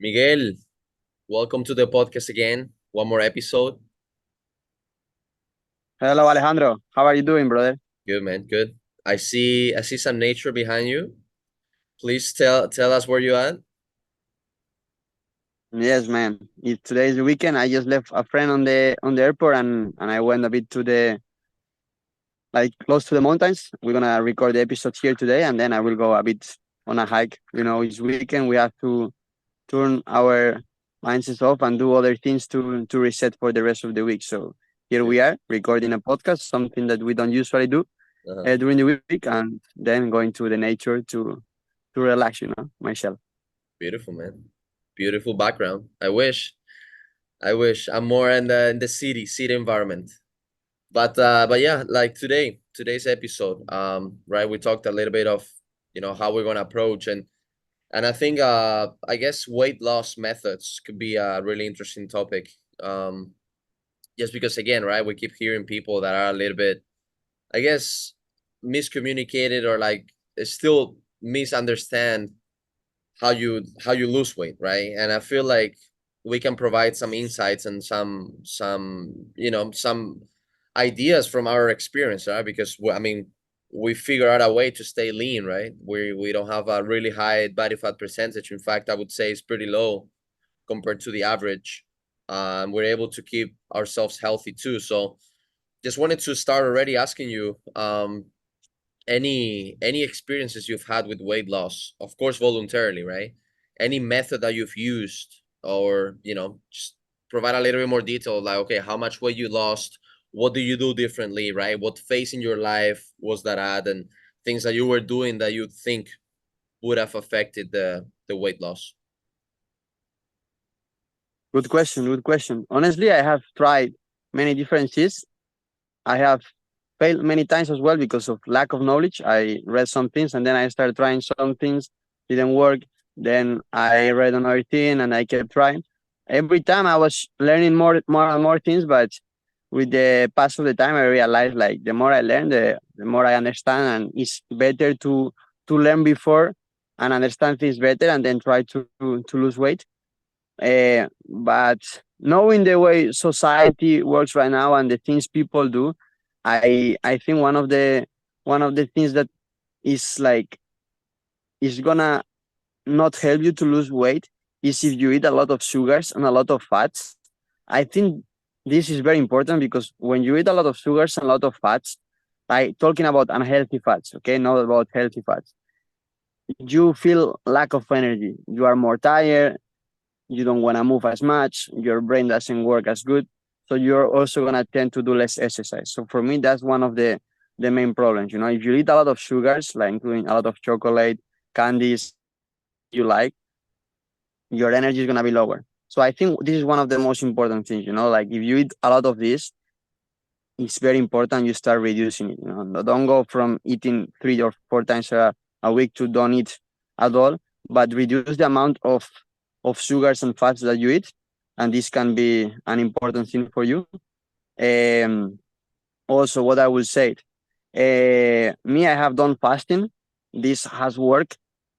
Miguel, welcome to the podcast again. One more episode. Hello, Alejandro. How are you doing, brother? Good man, good. I see some nature behind you. Please tell us where you at. Yes, man. Today is the weekend. I just left a friend on the airport and I went a bit to the like close to the mountains. We're gonna record the episode here today, and then I will go a bit on a hike. It's weekend. We have to turn our minds off and do other things to reset for the rest of the week. So here we are recording a podcast, something that we don't usually do Uh-huh. during the week, and then going to the nature to relax. Myself. Beautiful man. Beautiful background. I wish I'm more in the city environment. But yeah, like today's episode, right? We talked a little bit of how we're gonna approach and I think I guess weight loss methods could be a really interesting topic. Um, just because again, right, we keep hearing people that are a little bit, I guess, miscommunicated or like still misunderstand how you lose weight, right? And I feel like we can provide some insights and some ideas from our experience, right? Because I mean, we figure out a way to stay lean, right? We don't have a really high body fat percentage. In fact, I would say it's pretty low compared to the average. We're able to keep ourselves healthy too. So just wanted to start already asking you any experiences you've had with weight loss, of course voluntarily, right? Any method that you've used, or just provide a little bit more detail, like, okay, how much weight you lost, what do you do differently, right? What phase in your life was that at, and things that you were doing that you think would have affected the weight loss. Good question. Good question. Honestly, I have tried many different things. I have failed many times as well because of lack of knowledge. I read some things and then I started trying some things, didn't work. Then I read another thing and I kept trying. Every time I was learning more and more things, but with the pass of the time, I realized like the more I learn, the more I understand, and it's better to learn before and understand things better and then try to lose weight. But knowing the way society works right now and the things people do, I think one of the things that is like is gonna not help you to lose weight is if you eat a lot of sugars and a lot of fats. I think this is very important because when you eat a lot of sugars and a lot of fats, like talking about unhealthy fats, okay, not about healthy fats, you feel lack of energy. You are more tired, you don't want to move as much, your brain doesn't work as good, so you're also going to tend to do less exercise. So for me, that's one of the main problems. If you eat a lot of sugars, like including a lot of chocolate, candies, you like, your energy is going to be lower. So I think this is one of the most important things. Like if you eat a lot of this, it's very important you start reducing it. Don't go from eating 3 or 4 times a week to don't eat at all, but reduce the amount of sugars and fats that you eat, and this can be an important thing for you. Um, Also, what I will say, me, I have done fasting. This has worked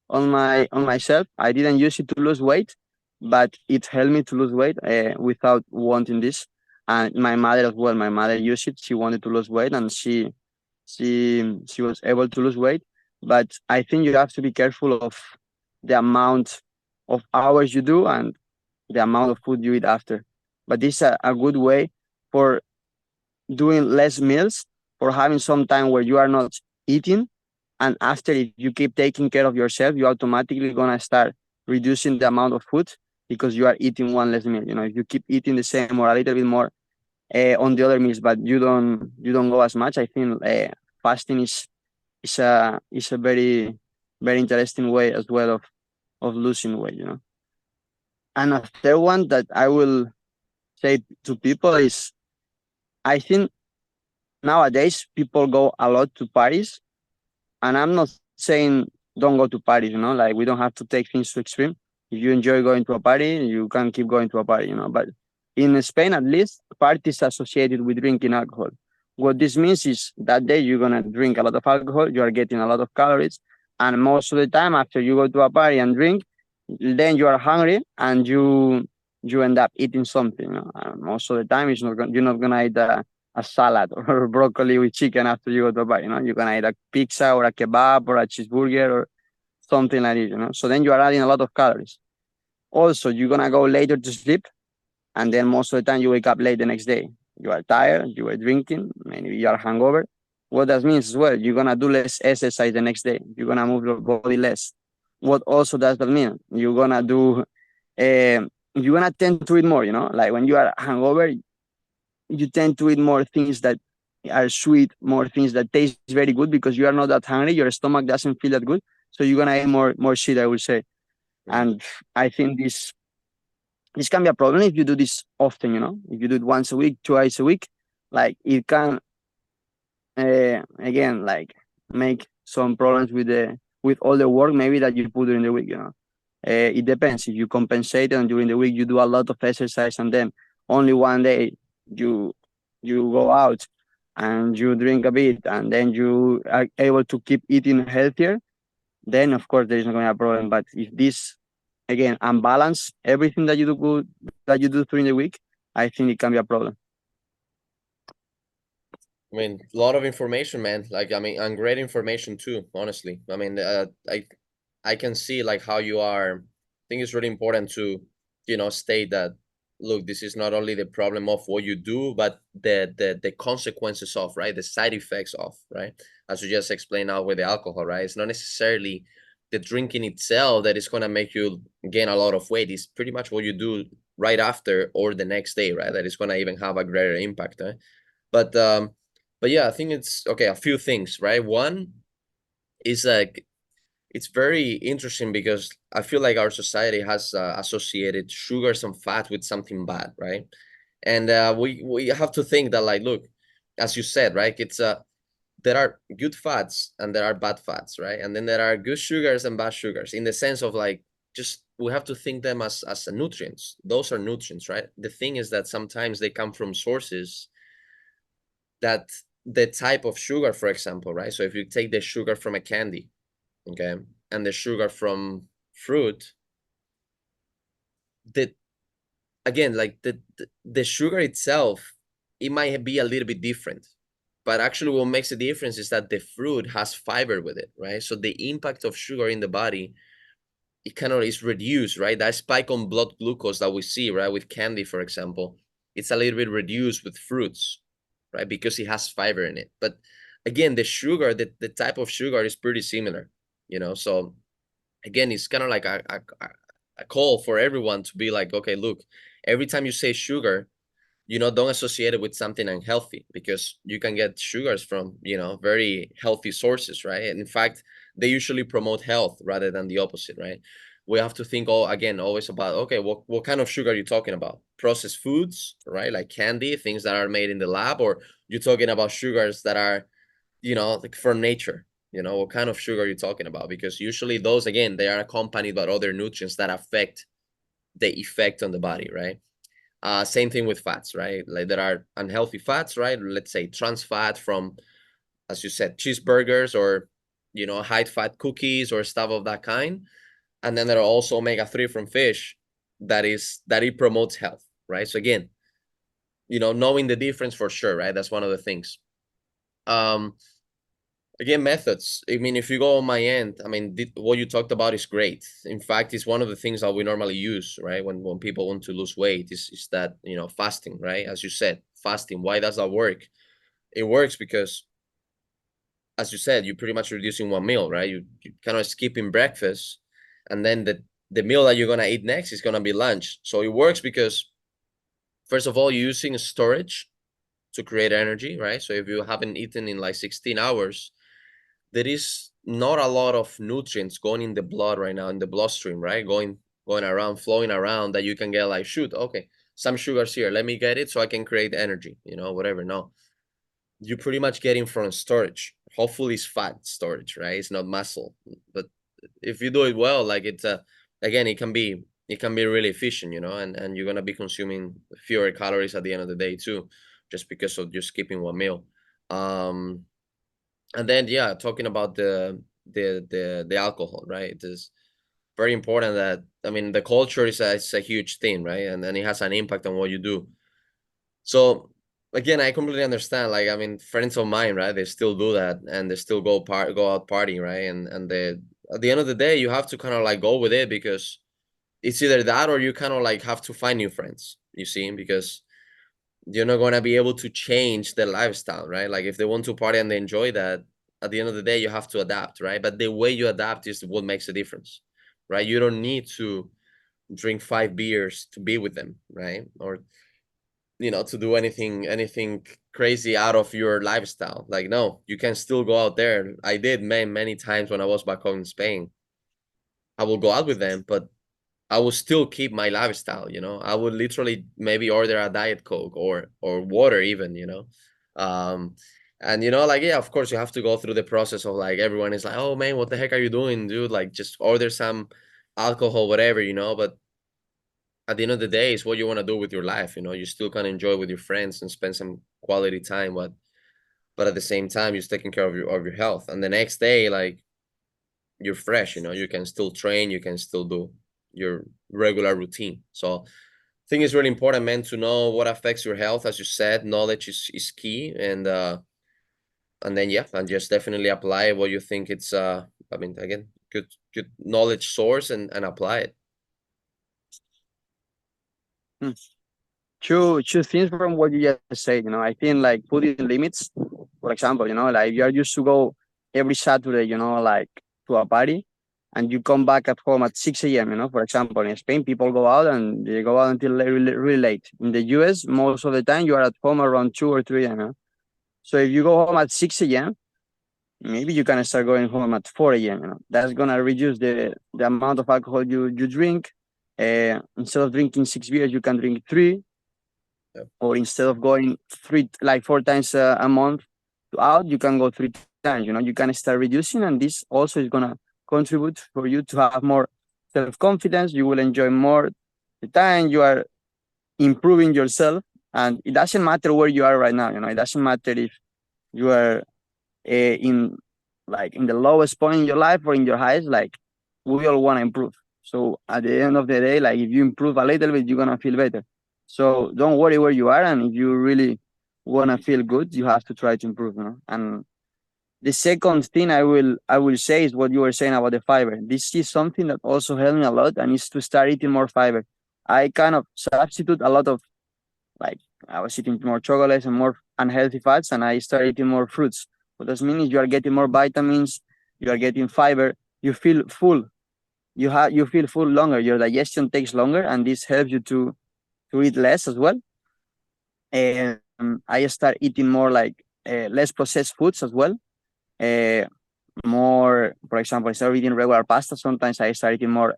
on myself. I didn't use it to lose weight, but it helped me to lose weight without wanting this. And my mother as well. My mother used it. She wanted to lose weight, and she was able to lose weight. But I think you have to be careful of the amount of hours you do and the amount of food you eat after. But this is a good way for doing less meals, for having some time where you are not eating. And after, if you keep taking care of yourself, you automatically gonna start reducing the amount of food because you are eating one less meal. If you keep eating the same or a little bit more on the other meals, but you don't go as much, I think fasting is a very very interesting way as well of losing weight. And a third one that I will say to people is, I think nowadays people go a lot to parties, and I'm not saying don't go to parties, like we don't have to take things to extreme. If you enjoy going to a party, you can keep going to a party. But in Spain, at least, parties associated with drinking alcohol. What this means is that day you're gonna drink a lot of alcohol, you are getting a lot of calories, and most of the time after you go to a party and drink, then you are hungry and you end up eating something. And most of the time, you're not gonna eat a salad or broccoli with chicken after you go to the bar. You're gonna eat a pizza or a kebab or a cheeseburger or something like this. So then you are adding a lot of calories. Also, you're gonna go later to sleep, and then most of the time you wake up late the next day. You are tired, you were drinking, maybe you are hungover. What that means as well, you're gonna do less exercise the next day. You're gonna move your body less. What also does that mean? You're gonna tend to eat more. Like when you are hungover, you tend to eat more things that are sweet, more things that taste very good because you are not that hungry. Your stomach doesn't feel that good, so you're gonna eat more shit, I would say. Mhm. And I think this can be a problem if you do this often. If you do it once a week, twice a week, like it can again like make some problems with all the work maybe that you put during the week. It depends. If you compensate and during the week you do a lot of exercise and then only one day you you go out and you drink a bit and then you are able to keep eating healthier, then of course there is not going to be a problem. But if this again unbalance everything that you do good that you do during the week, I think it can be a problem. I mean, a lot of information, man. Like, I mean, and great information too, honestly. I mean, I can see like how you are. I think it's really important to, state that, look, this is not only the problem of what you do, but the consequences of, right? The side effects of, right? As you just explained now with the alcohol, right? It's not necessarily the drinking itself that is gonna make you gain a lot of weight. It's pretty much what you do right after or the next day, right? That is gonna even have a greater impact, eh? But um, but yeah, I think it's okay. A few things, right? One is like it's very interesting because I feel like our society has associated sugars and fat with something bad, right? And we have to think that, like, look, as you said, right? It's there are good fats and there are bad fats, right? And then there are good sugars and bad sugars in the sense of like just we have to think them as nutrients. Those are nutrients, right? The thing is that sometimes they come from sources that the type of sugar, for example, right? So if you take the sugar from a candy, okay, and the sugar from fruit, the again, like the sugar itself, it might be a little bit different. But actually, what makes a difference is that the fruit has fiber with it, right? So the impact of sugar in the body, it kind of is reduced, right? That spike on blood glucose that we see, right, with candy, for example, it's a little bit reduced with fruits, right, because it has fiber in it. But again, the sugar, the type of sugar is pretty similar, So again, it's kind of like a call for everyone to be like, okay, look, every time you say sugar, don't associate it with something unhealthy because you can get sugars from, very healthy sources, right? And in fact, they usually promote health rather than the opposite, right? We have to think all again always about okay, what kind of sugar are you talking about? Processed foods, right? Like candy, things that are made in the lab, or you're talking about sugars that are, like from nature. What kind of sugar are you talking about? Because usually those again, they are accompanied by other nutrients that affect the effect on the body, right? Same thing with fats, right? Like there are unhealthy fats, right? Let's say trans fat from, as you said, cheeseburgers or, high fat cookies or stuff of that kind. And then there are also omega-3 from fish that it promotes health, right? So again, knowing the difference for sure, right? That's one of the things. Um, Again, methods. I mean, if you go on my end, I mean, what you talked about is great. In fact, it's one of the things that we normally use, right? When people want to lose weight, is that, fasting, right? As you said, fasting. Why does that work? It works because, as you said, you're pretty much reducing one meal, right? You kind of skipping breakfast, and then the meal that you're gonna eat next is gonna be lunch. So it works because, first of all, you're using storage to create energy, right? So if you haven't eaten in like 16 hours, there is not a lot of nutrients going in the blood right now in the bloodstream, right? Going around, flowing around that you can get like, shoot, okay, some sugars here. Let me get it so I can create energy, whatever. No, you're pretty much getting from storage. Hopefully, it's fat storage, right? It's not muscle. But if you do it well, like it's again, it can be really efficient, and you're gonna be consuming fewer calories at the end of the day too, just because of just skipping one meal. Um, and then yeah, talking about the alcohol, right? It is very important that, I mean, the culture is a huge thing, right? And it has an impact on what you do. So again, I completely understand. Like, I mean, friends of mine, right? They still do that, and they still go out party, right? And they, at the end of the day, you have to kind of like go with it, because it's either that or you kind of like have to find new friends. You see, because you're not going to be able to change their lifestyle, right? Like if they want to party and they enjoy that, at the end of the day, you have to adapt, right? But the way you adapt is what makes a difference, right? You don't need to drink 5 beers to be with them, right? Or, to do anything crazy out of your lifestyle. Like, no, you can still go out there. I did many times when I was back home in Spain. I will go out with them, but I will still keep my lifestyle. I would literally maybe order a diet coke or water even. Um, and like, yeah, of course you have to go through the process of like, everyone is like, oh man, what the heck are you doing, dude? Like, just order some alcohol, whatever. But at the end of the day, it's what you want to do with your life. You still can enjoy with your friends and spend some quality time, but at the same time, you're taking care of your health. And the next day, like, you're fresh. You can still train, you can still do your regular routine. So I think it's really important, man, to know what affects your health. As you said, knowledge is key. And then, yeah, and just definitely apply what you think it's, I mean, again, good knowledge source, and apply it. Hmm. Two things from what you just said. I think like putting limits. For example, like you are used to go every Saturday, like to a party, and you come back at home at 6 a.m. For example, in Spain, people go out and they go out until really, really late. In the US, most of the time you are at home around 2 or 3 a.m. So if you go home at 6 a.m., maybe you can start going home at 4 a.m. That's gonna reduce the amount of alcohol you drink. Instead of drinking 6 beers, you can drink three, Yep. or instead of going three, like 4 times a month out, you can go 3 times. You can start reducing, and this also is gonna contribute for you to have more self-confidence. You will enjoy more the time. You are improving yourself, and it doesn't matter where you are right now. It doesn't matter if you are in like in the lowest point in your life or in your highest. Like, we all want to improve. So at the end of the day, like if you improve a little bit, you're gonna feel better. So don't worry where you are, and if you really wanna feel good, you have to try to improve. And the second thing I will say is what you were saying about the fiber. This is something that also helped me a lot, and is to start eating more fiber. I kind of substitute a lot of, like, I was eating more chocolates and more unhealthy fats, and I started eating more fruits. What this means, you are getting more vitamins, you are getting fiber, you feel full. You feel full longer. Your digestion takes longer, and this helps you to eat less as well. And I start eating more, like, less processed foods as well. Uh, More, for example, instead of eating regular pasta, sometimes I start eating more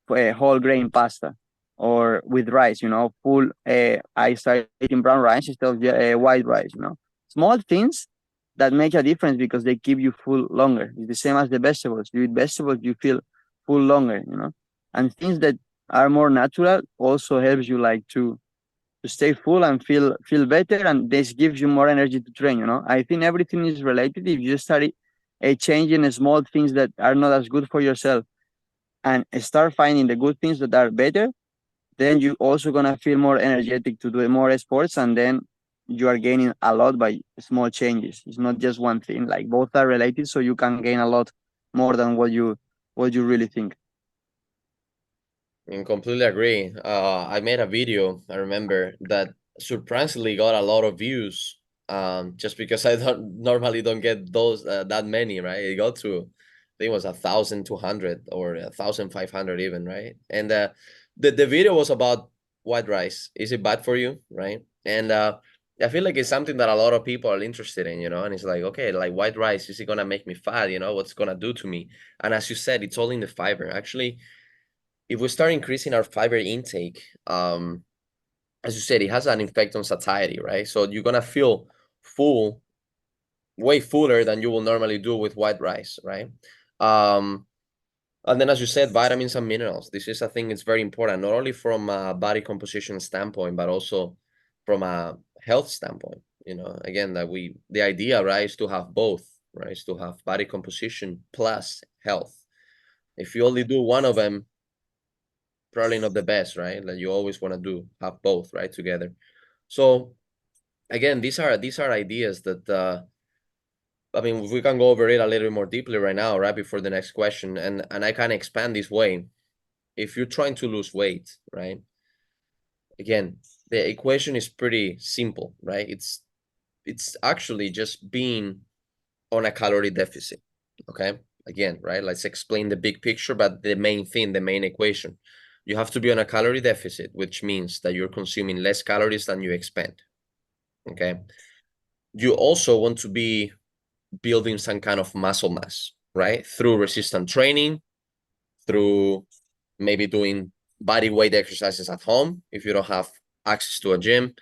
whole grain pasta, or with rice, full. I start eating brown rice instead of white rice. Small things that make a difference because they keep you full longer. It's the same as the vegetables. You eat vegetables, you feel full longer. And things that are more natural also helps you, like, to stay full and feel better, and this gives you more energy to train. I think everything is related. If you start changing small things that are not as good for yourself, and start finding the good things that are better, then you also gonna feel more energetic to do more sports, and then you are gaining a lot by small changes. It's not just one thing. Like, both are related, so you can gain a lot more than what you really think. And completely agree. I made a video, I remember, that surprisingly got a lot of views. Just because I don't normally don't get those that many, right? It got to, I think it was 1,200 or 1,500 even, right? And the video was about white rice. Is it bad for you, right? And I feel like it's something that a lot of people are interested in, and it's like, okay, like, white rice, is it gonna make me fat? What's it gonna do to me? And as you said, it's all in the fiber. Actually, if we start increasing our fiber intake, as you said, it has an effect on satiety, right? So you're gonna feel full, way fuller than you will normally do with white rice, right? Um, and then, as you said, vitamins and minerals. This is, I think, it's very important, not only from a body composition standpoint, but also from a health standpoint. Again, that the idea, right, is to have both, right? Is to have body composition plus health. If you only do one of them, probably not the best, right? Like you always want to have both, right, together. So again, these are ideas that I mean, we can go over it a little bit more deeply right now, right before the next question, and I can expand this way. If you're trying to lose weight, right? Again, the equation is pretty simple, right? It's actually just being on a calorie deficit. Okay. Again, right? Let's explain the big picture, but the main thing, the main equation. You have to be on a calorie deficit, which means that you're consuming less calories than you expend. Okay. You also want to be building some kind of muscle mass, right? Through resistant training, through maybe doing body weight exercises at home if you don't have access to a gym,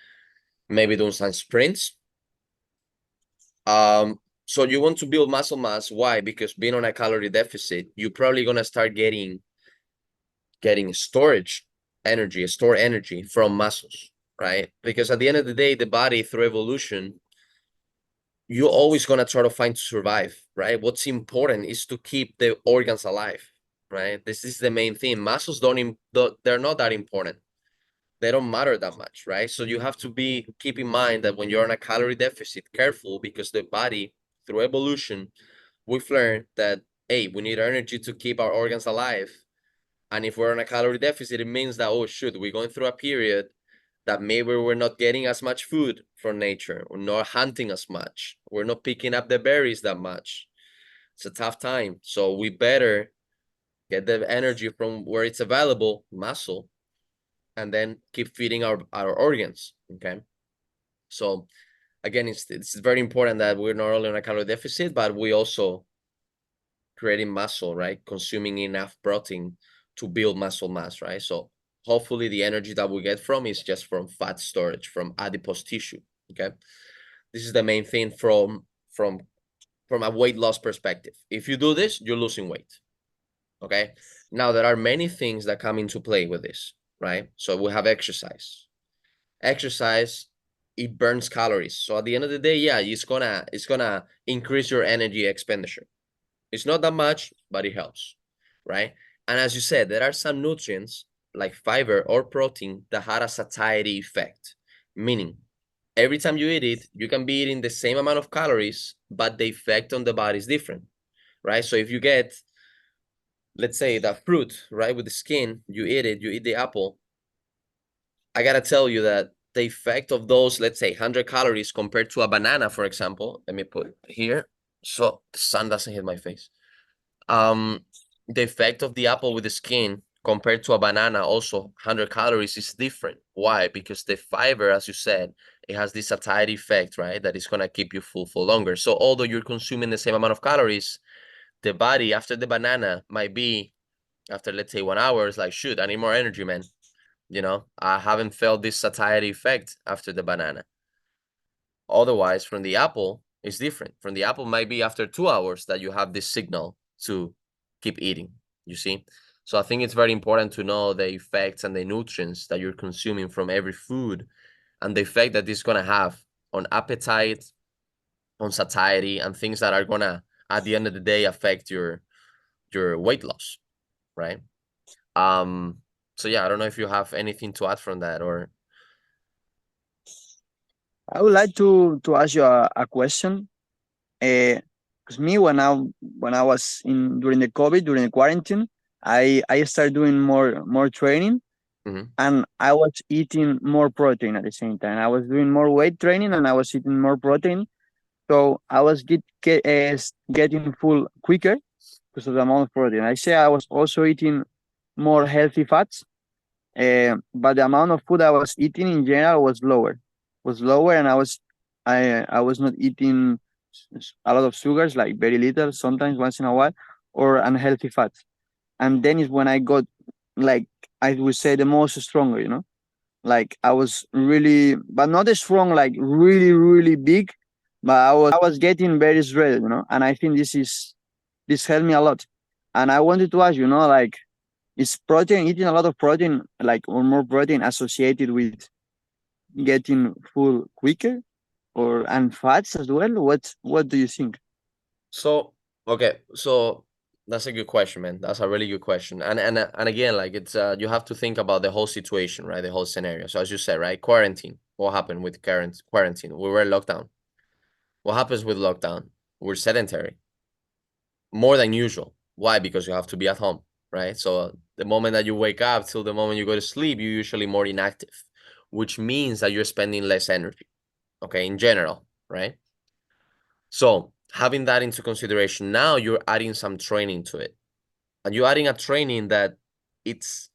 maybe doing some sprints. So you want to build muscle mass. Why? Because being on a calorie deficit, you're probably gonna start getting storage energy, store energy from muscles, right? Because at the end of the day, the body through evolution, you're always gonna try to find to survive, right? What's important is to keep the organs alive, right? This is the main thing. Muscles they're not that important. They don't matter that much, right? So you have to keep in mind that when you're on a calorie deficit, careful, because the body, through evolution, we've learned that, hey, we need energy to keep our organs alive. And if we're on a calorie deficit, it means that, oh, shoot, we're going through a period that maybe we're not getting as much food from nature. We're not hunting as much. We're not picking up the berries that much. It's a tough time. So we better get the energy from where it's available, muscle, and then keep feeding our organs. Okay. So again, it's very important that we're not only on a calorie deficit, but we also creating muscle, right? Consuming enough protein to build muscle mass, right? So hopefully the energy that we get from is just from fat storage, from adipose tissue. Okay. This is the main thing from a weight loss perspective. If you do this, you're losing weight. Okay. Now there are many things that come into play with this, right? So we have exercise. Exercise, it burns calories. So at the end of the day, yeah, it's gonna increase your energy expenditure. It's not that much, but it helps, right? And as you said, there are some nutrients like fiber or protein that had a satiety effect, meaning every time you eat it, you can be eating the same amount of calories, but the effect on the body is different, right? So if you get, let's say, the fruit, right, with the skin, you eat it, you eat the apple, I gotta tell you that the effect of those, let's say, 100 calories compared to a banana, for example, let me put it here so the sun doesn't hit my face. Um, the effect of the apple with the skin compared to a banana, also 100 calories, is different. Why? Because the fiber, as you said, it has this satiety effect, right? That is gonna keep you full for longer. So although you're consuming the same amount of calories, the body after the banana might be, after let's say 1 hour, it's like, shoot, I need more energy, man. I haven't felt this satiety effect after the banana. Otherwise, from the apple, it's different. From the apple might be after 2 hours that you have this signal to keep eating, you see? So I think it's very important to know the effects and the nutrients that you're consuming from every food and the effect that this is going to have on appetite, on satiety, and things that are going to, at the end of the day, affect your weight loss, right? Um, so yeah, I don't know if you have anything to add from that or. I would like to ask you a question. Because me, when I was in during the COVID, during the quarantine, I started doing more training, Mhm. and I was eating more protein at the same time. I was doing more weight training, and I was eating more protein. So I was getting full quicker because of the amount of protein. I say I was also eating more healthy fats, but the amount of food I was eating in general was lower, and I was not eating a lot of sugars, like very little, sometimes once in a while, or unhealthy fats. And then is when I got, like, I would say, the most stronger, like I was really, but not as strong, like really really big, but I was getting very shredded, and I think this helped me a lot. And I wanted to ask, like, is protein, eating a lot of protein, like, or more protein, associated with getting full quicker, and fats as well? What do you think? So, okay. So That's a good question, man. That's a really good question. And again, like it's you have to think about the whole situation, right? The whole scenario. So as you said, right? Quarantine. What happened with current quarantine? We were locked down. What happens with lockdown? We're sedentary. More than usual. Why? Because you have to be at home, right? So the moment that you wake up till the moment you go to sleep, you're usually more inactive, which means that you're spending less energy, okay, in general, right? So having that into consideration, now you're adding some training to it. And you're adding a training that it's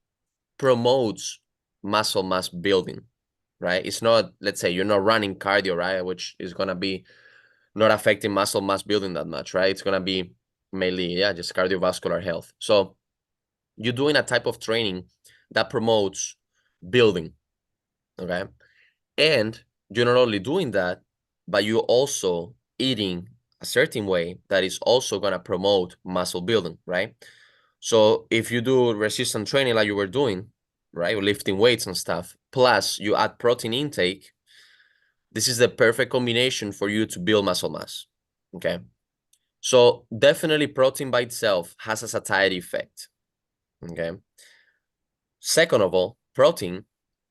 promotes muscle mass building, right? It's not, let's say, you're not running cardio, right? Which is gonna be not affecting muscle mass building that much, right? It's gonna be mainly, yeah, just cardiovascular health. So you're doing a type of training that promotes building, okay? And you're not only doing that, but you're also eating a certain way that is also gonna promote muscle building, right? So if you do resistance training like you were doing, right, lifting weights and stuff, plus you add protein intake, this is the perfect combination for you to build muscle mass, okay? So definitely protein by itself has a satiety effect, okay? Second of all, protein,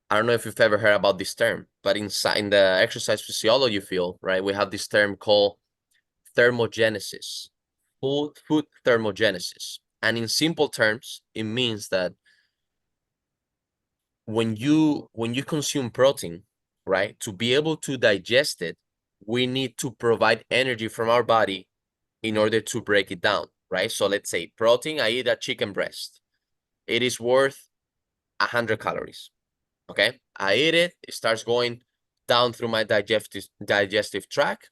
I don't know if you've ever heard about this term, but in the exercise physiology field, right, we have this term called thermogenesis, food thermogenesis. And in simple terms, it means that when you consume protein, right, to be able to digest it, we need to provide energy from our body in order to break it down, right? So let's say protein, I eat a chicken breast. It is worth 100 calories. Okay, I eat it. It starts going down through my digestive tract,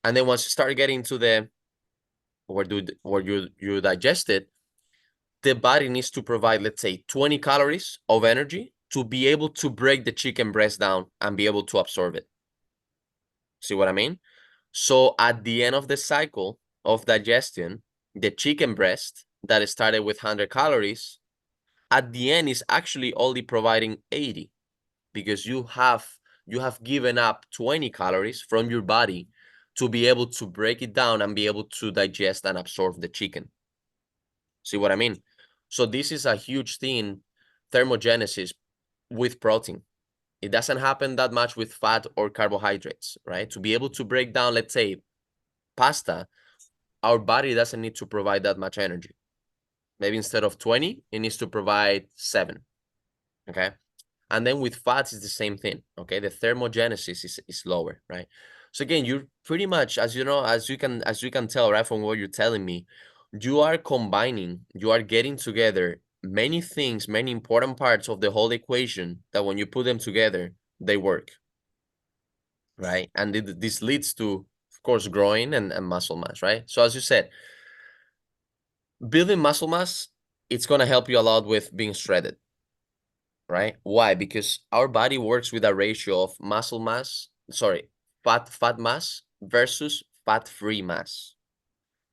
and then once you start getting to the where you digest it, the body needs to provide, let's say, 20 calories of energy to be able to break the chicken breast down and be able to absorb it. See what I mean? So at the end of the cycle of digestion, the chicken breast that started with 100 calories, at the end is actually only providing 80 because you have given up 20 calories from your body to be able to break it down and be able to digest and absorb the chicken. See what I mean? So this is a huge thing, thermogenesis with protein. It doesn't happen that much with fat or carbohydrates, right? To be able to break down, let's say, pasta, our body doesn't need to provide that much energy. Maybe instead of 20, it needs to provide 7. Okay. And then with fats, it's the same thing. Okay. The thermogenesis is lower, right? So again, you're pretty much, as you know, as you can tell, right, from what you're telling me, you are combining, you are getting together many things, many important parts of the whole equation that when you put them together, they work, right? And this leads to, of course, growing and muscle mass, right? So as you said, building muscle mass, it's going to help you a lot with being shredded, right? Why? Because our body works with a ratio of fat mass versus fat-free mass.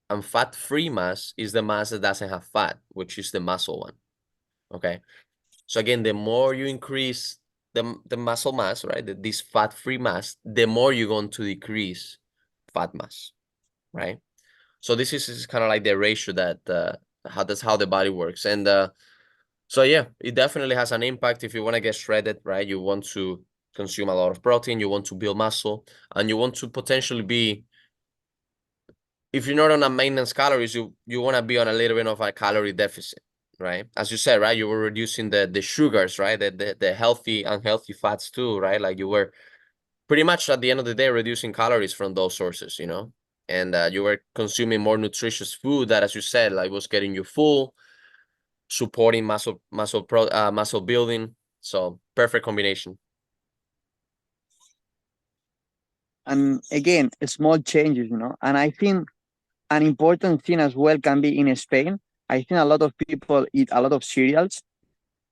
And fat-free mass is the mass that doesn't have fat, which is the muscle one. Okay. So again, the more you increase the muscle mass, right? This fat-free mass, the more you're going to decrease fat mass, right? So this is kind of like the ratio that's how the body works. And so yeah, it definitely has an impact if you want to get shredded, right? You want to consume a lot of protein, you want to build muscle, and you want to potentially be, if you're not on a maintenance calories, you want to be on a little bit of a calorie deficit, right? As you said, right? You were reducing the sugars, right? The healthy, unhealthy fats too, right? Like you were pretty much at the end of the day reducing calories from those sources, and you were consuming more nutritious food that, as you said, like was getting you full, supporting muscle building. So perfect combination. And again, small changes, and I think an important thing as well can be in Spain. I think a lot of people eat a lot of cereals.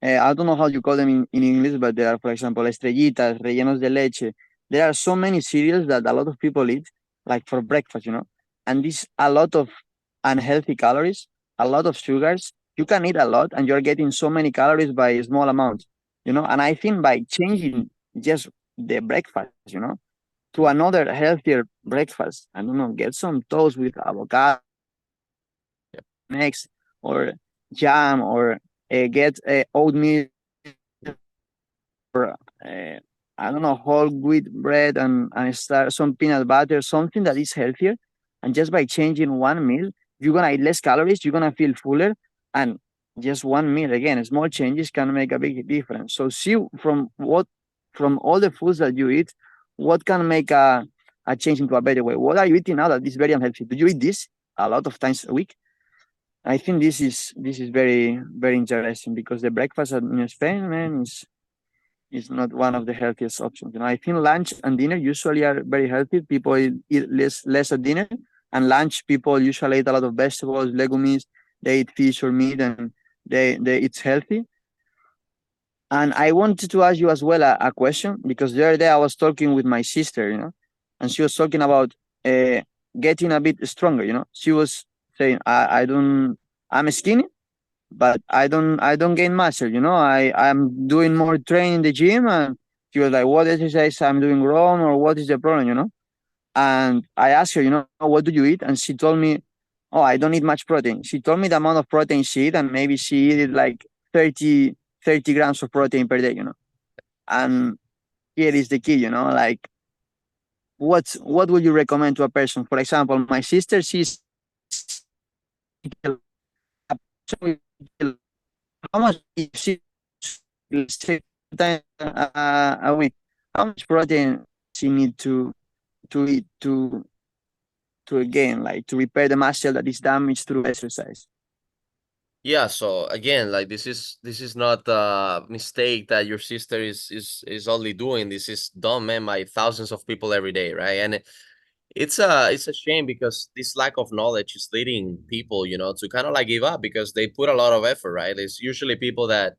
I don't know how you call them in English, but there are, for example, estrellitas, rellenos de leche. There are so many cereals that a lot of people eat, like for breakfast, and this a lot of unhealthy calories, a lot of sugars. You can eat a lot, and you're getting so many calories by small amounts, And I think by changing just the breakfast, to another healthier breakfast, I don't know, get some toast with avocado, eggs or jam, or get oatmeal, uh, I don't know, whole wheat bread, and start some peanut butter, something that is healthier. And just by changing one meal, you're gonna eat less calories, you're gonna feel fuller, and just one meal again, small changes can make a big difference. So see from all the foods that you eat, what can make a change into a better way. What are you eating now that is very unhealthy? Do you eat this a lot of times a week? I think this is very interesting, because the breakfast in Spain, man, is not one of the healthiest options. I think lunch and dinner usually are very healthy. People eat less at dinner, and lunch people usually eat a lot of vegetables, legumes. They eat fish or meat, and they it's healthy. And I wanted to ask you as well a question, because the other day I was talking with my sister, and she was talking about uh, getting a bit stronger. She was saying, I don't, I'm skinny, but I don't gain muscle. I'm doing more training in the gym, and she was like, what exercise I'm doing wrong, or what is the problem? And I asked her, what do you eat? And she told me, oh, I don't eat much protein. She told me the amount of protein she eat, and maybe she eat like 30 grams of protein per day. And here is the key, like what would you recommend to a person? For example, my sister, she's how much, if she, let's say, time a week, how much protein she need to eat to again, like, to repair the muscle that is damaged through exercise? Yeah, so again, like this is not a mistake that your sister is only doing. This is done, man, by thousands of people every day, right? And it's a shame because this lack of knowledge is leading people, to kind of like give up because they put a lot of effort, right? It's usually people that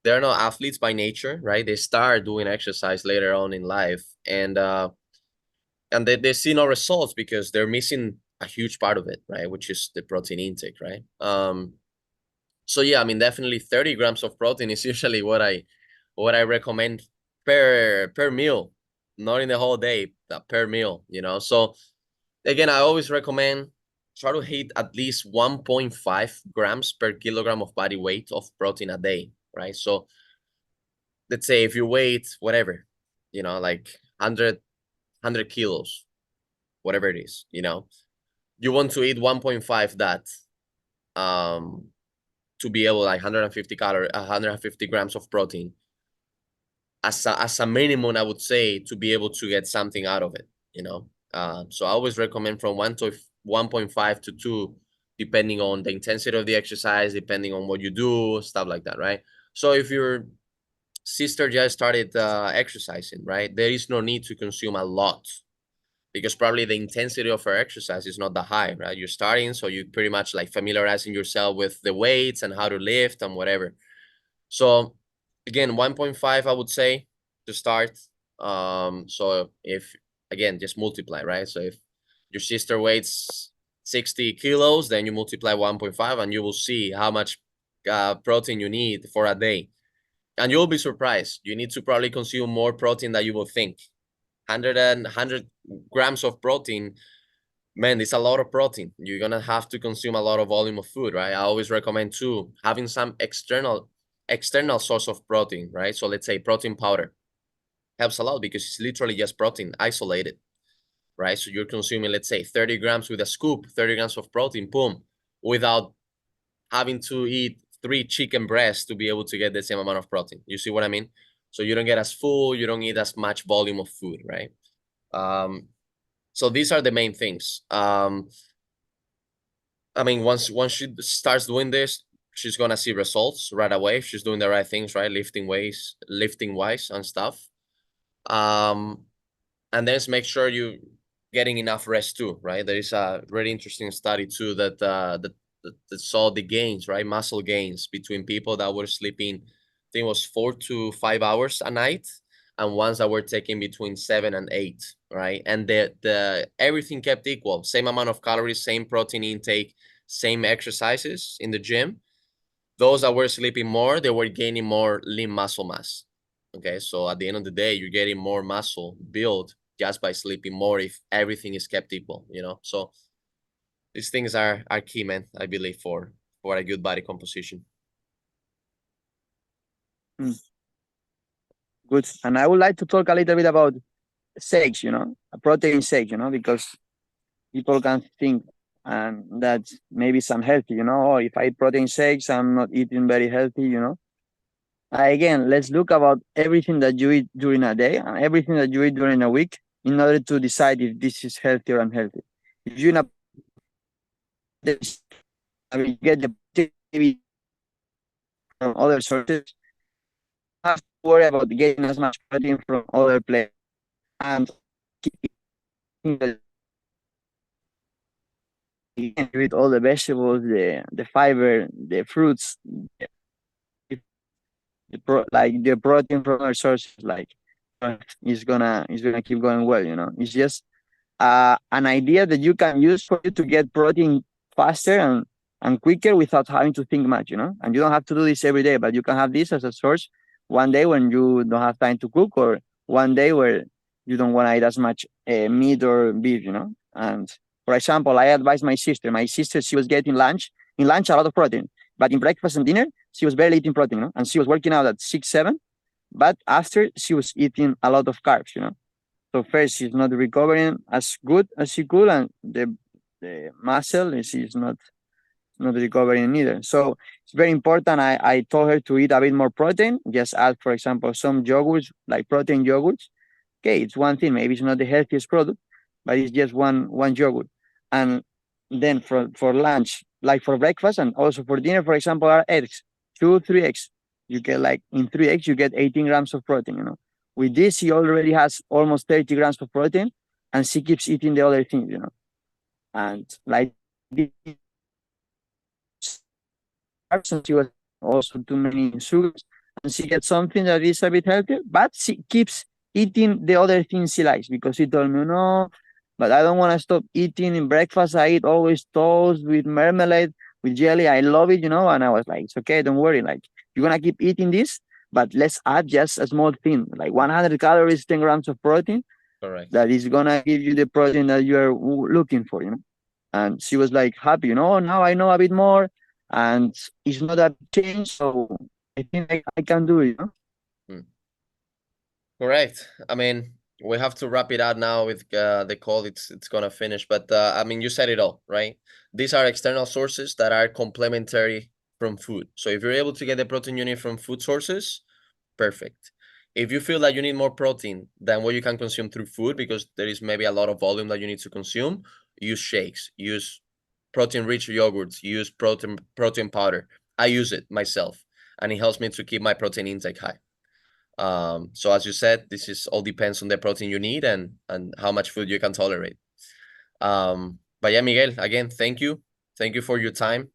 they're not athletes by nature, right? They start doing exercise later on in life, and they see no results because they're missing a huge part of it, right? Which is the protein intake, right? So yeah, I mean, definitely 30 grams of protein is usually what I recommend per meal, not in the whole day, but per meal, So again, I always recommend try to hit at least 1.5 grams per kilogram of body weight of protein a day, right? So let's say if you weight whatever, like 100 kilos, whatever it is, you want to eat 1.5 that um to be able like 150 grams of protein as a minimum, I would say, to be able to get something out of it. So I always recommend from 1.5 to 2, depending on the intensity of the exercise, depending on what you do, stuff like that, right? So if your sister just started exercising, right, there is no need to consume a lot because probably the intensity of her exercise is not that high, right? You're starting, so you pretty much like familiarizing yourself with the weights and how to lift and whatever. So again, 1.5, I would say, to start. So if again, just multiply, right? So if your sister weighs 60 kilos, then you multiply 1.5 and you will see how much protein you need for a day. And you'll be surprised. You need to probably consume more protein than you will think. 100 grams of protein, man, it's a lot of protein. You're gonna have to consume a lot of volume of food, right? I always recommend too having some external source of protein, right? So let's say protein powder helps a lot because it's literally just protein isolated, right? So you're consuming, let's say, 30 grams with a scoop, 30 grams of protein, boom, without having to eat 3 chicken breasts to be able to get the same amount of protein. You see what I mean? So you don't get as full, you don't eat as much volume of food, right? Um, so these are the main things. I mean, once she starts doing this, she's gonna see results right away. If she's doing the right things, right, lifting wise and stuff. Um, and then make sure you getting enough rest too, right? There is a really interesting study too that saw the gains, right, muscle gains between people that were sleeping, I think it was 4 to 5 hours a night, and ones that were taking between 7 and 8, right? And the everything kept equal, same amount of calories, same protein intake, same exercises in the gym. Those that were sleeping more, they were gaining more lean muscle mass. Okay, so at the end of the day, you're getting more muscle built just by sleeping more if everything is kept equal. So These things are key, man, I believe, for a good body composition. Mm, good. And I would like to talk a little bit about shakes, a protein shake, because people can think and that maybe it's unhealthy, or if I eat protein shakes, I'm not eating very healthy. Again, let's look about everything that you eat during a day and everything that you eat during a week in order to decide if this is healthy or unhealthy. If you're in a I mean, you get the protein from other sources, you have to worry about getting as much protein from other places and keep eating you eat all the vegetables, the fiber, the fruits, like the protein from other sources, like is gonna keep going well. It's just an idea that you can use for you to get protein faster and quicker without having to think much. And you don't have to do this every day, but you can have this as a source one day when you don't have time to cook, or one day where you don't want to eat as much meat or beef. And for example, I advise my sister, she was getting in lunch a lot of protein, but in breakfast and dinner she was barely eating protein, and she was working out at 6 7, but after she was eating a lot of carbs. So first, she's not recovering as good as she could, and the muscle is not recovering either. So it's very important. I told her to eat a bit more protein. Just add, for example, some yogurts, like protein yogurts. Okay, it's one thing. Maybe it's not the healthiest product, but it's just one yogurt. And then for lunch, like for breakfast and also for dinner, for example, are eggs, 2 3 eggs. You get like in 3 eggs, you get 18 grams of protein. With this, she already has almost 30 grams of protein, and she keeps eating the other things. And like carbs, and she was also too many sugars, and she gets something that is a bit healthier, but she keeps eating the other things she likes, because she told me, no, but I don't want to stop eating. In breakfast I eat always toast with marmalade, with jelly. I love it. And I was like, it's okay, don't worry, like, you're gonna keep eating this, but let's add just a small thing, like 100 calories, 10 grams of protein, Correct. that is gonna give you the protein that you are looking for. And she was like happy. Now I know a bit more, and it's not a change, so I think I can do it. Hmm. Correct. I mean, we have to wrap it out now with the call. It's gonna finish, but I mean, you said it all, right? These are external sources that are complementary from food. So if you're able to get the protein you need from food sources, perfect. If you feel that you need more protein than what you can consume through food, because there is maybe a lot of volume that you need to consume, use shakes, use protein-rich yogurts, use protein powder. I use it myself, and it helps me to keep my protein intake high. So as you said, this is all depends on the protein you need and how much food you can tolerate. But yeah, Miguel, again, thank you for your time.